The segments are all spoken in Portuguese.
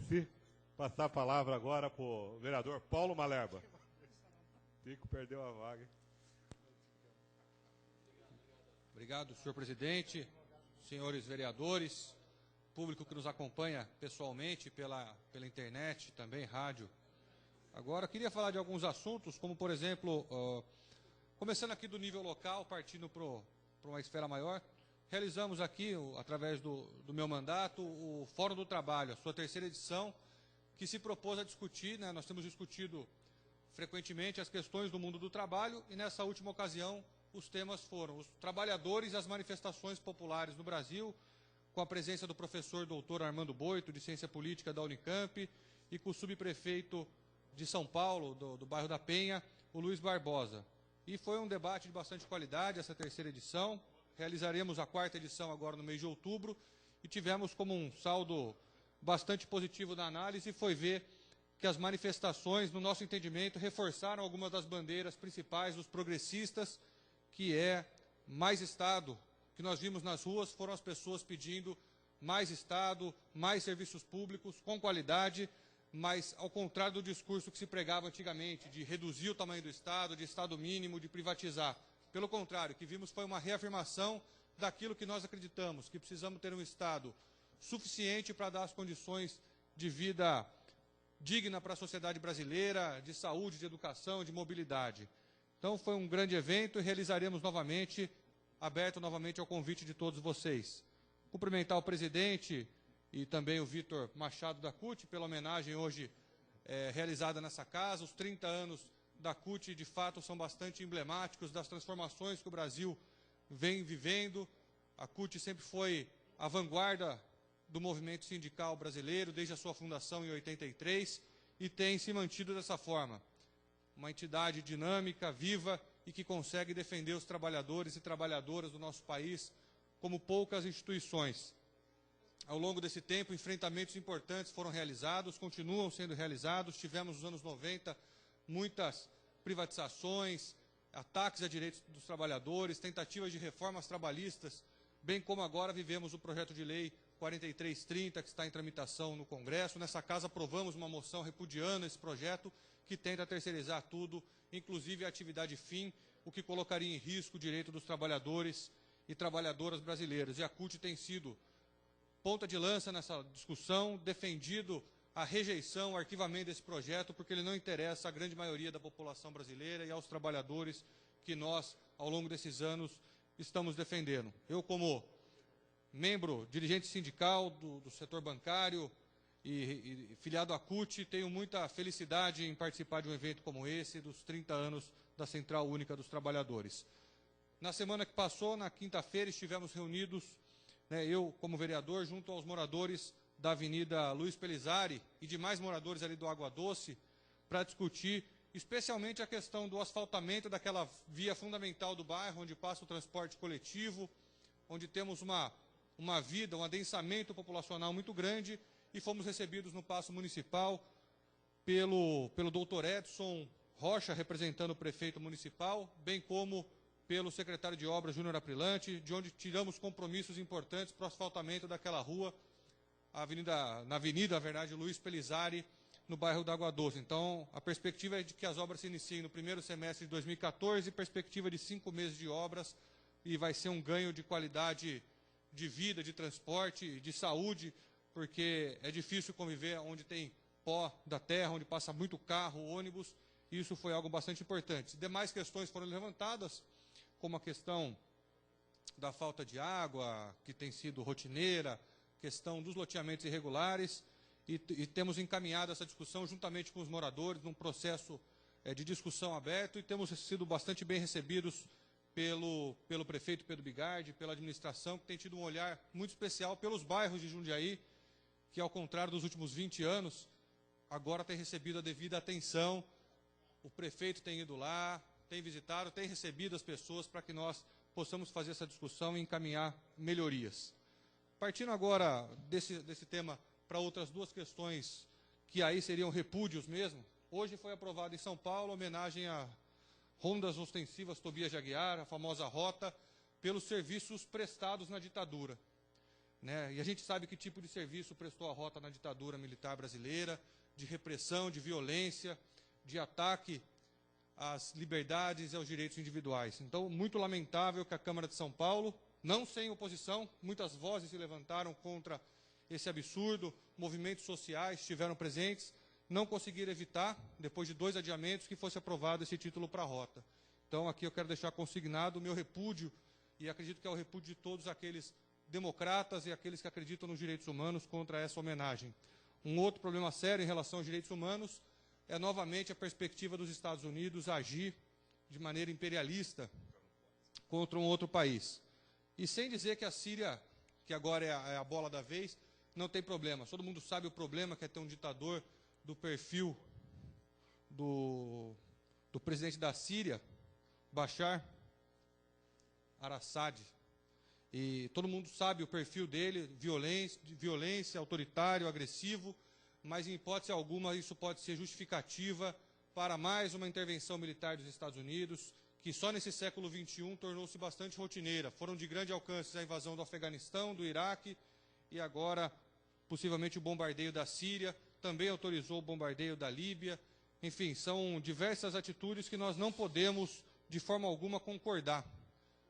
Esqueci. Passar a palavra agora para o vereador Paulo Malerba. Tico perdeu a vaga. Obrigado, senhor presidente, senhores vereadores, público que nos acompanha pessoalmente pela internet, também rádio. Agora, eu queria falar de alguns assuntos, como, por exemplo, começando aqui do nível local, partindo para uma esfera maior, realizamos aqui, através do meu mandato, o Fórum do Trabalho, a sua terceira edição, que se propôs a discutir, né, nós temos discutido frequentemente as questões do mundo do trabalho, e nessa última ocasião os temas foram os trabalhadores e as manifestações populares no Brasil, com a presença do professor doutor Armando Boito, de Ciência Política da Unicamp, e com o subprefeito de São Paulo, do bairro da Penha, o Luiz Barbosa. E foi um debate de bastante qualidade, essa terceira edição. Realizaremos a quarta edição agora no mês de outubro, e tivemos como um saldo bastante positivo na análise, foi ver que as manifestações, no nosso entendimento, reforçaram algumas das bandeiras principais dos progressistas, que é mais Estado. O que nós vimos nas ruas foram as pessoas pedindo mais Estado, mais serviços públicos, com qualidade, mas ao contrário do discurso que se pregava antigamente, de reduzir o tamanho do Estado, de Estado mínimo, de privatizar. Pelo contrário, o que vimos foi uma reafirmação daquilo que nós acreditamos, que precisamos ter um Estado suficiente para dar as condições de vida digna para a sociedade brasileira, de saúde, de educação, de mobilidade. Então foi um grande evento e realizaremos novamente, aberto novamente ao convite de todos vocês. Cumprimentar o presidente e também o Vitor Machado da CUT pela homenagem hoje realizada nessa casa. Os 30 anos da CUT, de fato, são bastante emblemáticos das transformações que o Brasil vem vivendo. A CUT sempre foi a vanguarda do movimento sindical brasileiro, desde a sua fundação em 83, e tem se mantido dessa forma. Uma entidade dinâmica, viva e que consegue defender os trabalhadores e trabalhadoras do nosso país como poucas instituições. Ao longo desse tempo, enfrentamentos importantes foram realizados, continuam sendo realizados. Tivemos nos anos 90 muitas privatizações, ataques a direitos dos trabalhadores, tentativas de reformas trabalhistas, bem como agora vivemos o projeto de lei 4330, que está em tramitação no Congresso. Nessa casa aprovamos uma moção repudiando esse projeto, que tenta terceirizar tudo, inclusive a atividade fim, o que colocaria em risco o direito dos trabalhadores e trabalhadoras brasileiras. E a CUT tem sido ponta de lança nessa discussão, defendido a rejeição, o arquivamento desse projeto, porque ele não interessa à grande maioria da população brasileira e aos trabalhadores que nós, ao longo desses anos, estamos defendendo. Eu, como membro, dirigente sindical do setor bancário e filiado à CUT, tenho muita felicidade em participar de um evento como esse, dos 30 anos da Central Única dos Trabalhadores. Na semana que passou, na quinta-feira, estivemos reunidos, eu como vereador, junto aos moradores da Avenida Luiz Pelizari e demais moradores ali do Água Doce, para discutir especialmente a questão do asfaltamento daquela via fundamental do bairro, onde passa o transporte coletivo, onde temos uma vida, um adensamento populacional muito grande, e fomos recebidos no Paço Municipal pelo doutor Edson Rocha, representando o prefeito municipal, bem como pelo secretário de Obras, Júnior Aprilante, de onde tiramos compromissos importantes para o asfaltamento daquela rua, na avenida, Luiz Pelizari, no bairro da Água Doce. Então, a perspectiva é de que as obras se iniciem no primeiro semestre de 2014, perspectiva de 5 meses de obras, e vai ser um ganho de qualidade de vida, de transporte, de saúde, porque é difícil conviver onde tem pó da terra, onde passa muito carro, ônibus, e isso foi algo bastante importante. Demais questões foram levantadas, como a questão da falta de água, que tem sido rotineira, questão dos loteamentos irregulares, e temos encaminhado essa discussão juntamente com os moradores, num processo de discussão aberto, e temos sido bastante bem recebidos pelo prefeito Pedro Bigardi, pela administração, que tem tido um olhar muito especial pelos bairros de Jundiaí, que, ao contrário dos últimos 20 anos, agora tem recebido a devida atenção. O prefeito tem ido lá, tem visitado, tem recebido as pessoas para que nós possamos fazer essa discussão e encaminhar melhorias. Partindo agora desse tema para outras duas questões, que aí seriam repúdios mesmo, hoje foi aprovado em São Paulo a homenagem a Rondas Ostensivas Tobias de Aguiar, a famosa rota, pelos serviços prestados na ditadura. né? E a gente sabe que tipo de serviço prestou a Rota na ditadura militar brasileira, de repressão, de violência, de ataque às liberdades e aos direitos individuais. Então, muito lamentável que a Câmara de São Paulo, não sem oposição, muitas vozes se levantaram contra esse absurdo, movimentos sociais estiveram presentes, não conseguiram evitar, depois de 2 adiamentos, que fosse aprovado esse título para a Rota. Então, aqui eu quero deixar consignado o meu repúdio, e acredito que é o repúdio de todos aqueles democratas e aqueles que acreditam nos direitos humanos contra essa homenagem. Um outro problema sério em relação aos direitos humanos é novamente a perspectiva dos Estados Unidos agir de maneira imperialista contra um outro país. E sem dizer que a Síria, que agora é a bola da vez, não tem problema. Todo mundo sabe o problema que é ter um ditador do perfil do presidente da Síria, Bashar al-Assad. E todo mundo sabe o perfil dele, violência, autoritário, agressivo, mas em hipótese alguma isso pode ser justificativa para mais uma intervenção militar dos Estados Unidos, que só nesse século XXI tornou-se bastante rotineira. Foram de grande alcance a invasão do Afeganistão, do Iraque, e agora, possivelmente, o bombardeio da Síria, também autorizou o bombardeio da Líbia. Enfim, são diversas atitudes que nós não podemos, de forma alguma, concordar,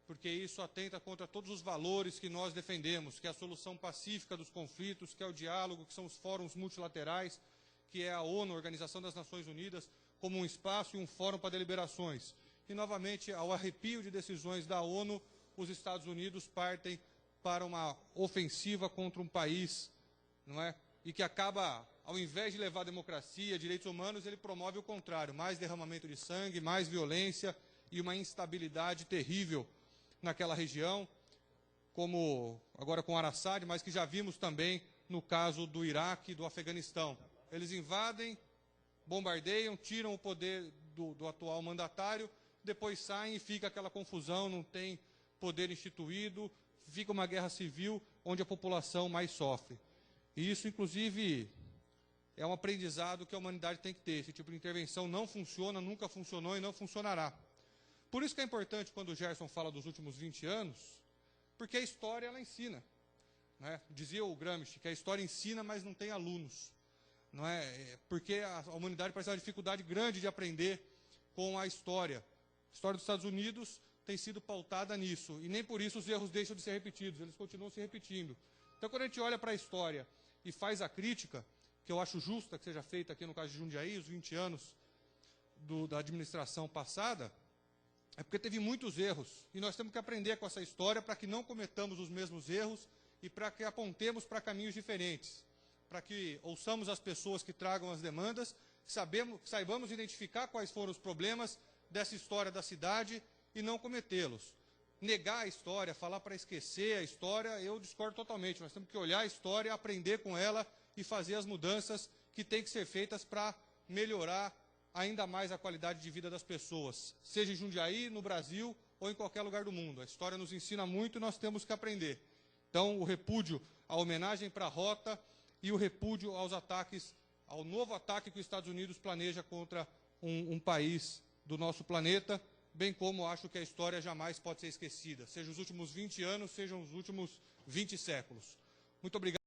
porque isso atenta contra todos os valores que nós defendemos, que é a solução pacífica dos conflitos, que é o diálogo, que são os fóruns multilaterais, que é a ONU, a Organização das Nações Unidas, como um espaço e um fórum para deliberações. E, novamente, ao arrepio de decisões da ONU, os Estados Unidos partem para uma ofensiva contra um país, não é? E que acaba, ao invés de levar democracia, direitos humanos, ele promove o contrário, mais derramamento de sangue, mais violência e uma instabilidade terrível naquela região, como agora com al-Assad, mas que já vimos também no caso do Iraque e do Afeganistão. Eles invadem, bombardeiam, tiram o poder do atual mandatário, depois saem e fica aquela confusão, não tem poder instituído, fica uma guerra civil onde a população mais sofre. E isso, inclusive, é um aprendizado que a humanidade tem que ter. Esse tipo de intervenção não funciona, nunca funcionou e não funcionará. Por isso que é importante, quando o Gerson fala dos últimos 20 anos, porque a história ela ensina. Né? Dizia o Gramsci que a história ensina, mas não tem alunos. Não é? Porque a humanidade parece ter uma dificuldade grande de aprender com a história. A história dos Estados Unidos tem sido pautada nisso, e nem por isso os erros deixam de ser repetidos, eles continuam se repetindo. Então, quando a gente olha para a história e faz a crítica, que eu acho justa que seja feita aqui no caso de Jundiaí, os 20 anos da administração passada, é porque teve muitos erros, e nós temos que aprender com essa história para que não cometamos os mesmos erros e para que apontemos para caminhos diferentes, para que ouçamos as pessoas que tragam as demandas, saibamos identificar quais foram os problemas dessa história da cidade e não cometê-los. Negar a história, falar para esquecer a história, eu discordo totalmente. Nós temos que olhar a história, aprender com ela e fazer as mudanças que têm que ser feitas para melhorar ainda mais a qualidade de vida das pessoas, seja em Jundiaí, no Brasil ou em qualquer lugar do mundo. A história nos ensina muito e nós temos que aprender. Então, o repúdio à homenagem para a Rota e o repúdio aos ataques, ao novo ataque que os Estados Unidos planeja contra um país do nosso planeta, bem como acho que a história jamais pode ser esquecida, seja os últimos 20 anos, sejam os últimos 20 séculos. Muito obrigado.